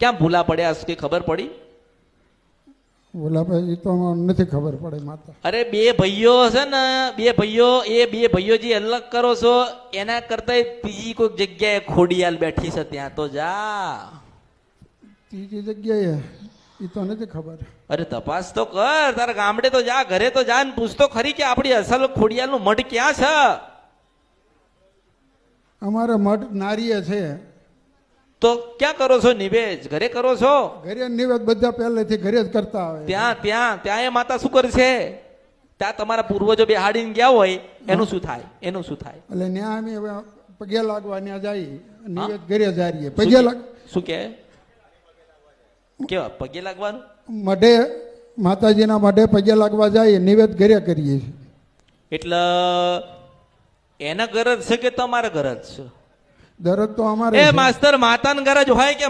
ક્યાં ભૂલા પડ્યા કઈ ખબર પડી? ભોલાભાઈ તો નથી ખબર પડે માતા. અરે બે ભાઈઓ છે ને, બે ભાઈઓ જે અલગ કરો છો એના કરતા ત્રીજી કોઈક જગ્યાએ ખોડિયાલ બેઠી છે ત્યાં તો જા. ત્રીજી જગ્યાએ એ તો નથી ખબર. અરે તપાસ તો કર, તારા ગામડે તો જા, ઘરે તો જા ને પૂછતો ખરી કે આપણી અસલ ખોડિયાલ નું મઠ ક્યાં છે. અમારે મઠ નારીએ છે. તો ક્યાં કરો છો નિવેદ? ઘરે કરો છો? ઘરે નિવેદ બધા પહેલેથી ઘરે જ કરતા આવે. ત્યાં એ માતા શું કરશે? ત્યાં તમારા પૂર્વજો બેહાડીને ગયા હોય એનું શું થાય? એનું શું થાય? એટલે ત્યાં અમે હવે પગે લાગવા ત્યાં જઈએ, નિવેદ ઘરે જારીએ. પગે લાગ શું કે કેવા પગે લાગવાનું? મઢે માતાજીના મઢે પગે લાગવા જઈએ, નિવેદ ઘરે કરીએ છીએ. એટલે એના ગરજ છે કે તમારા ગરજ છે? દરરોજ તો અમારે એ માસ્તર માતાને ગરજ હોય કે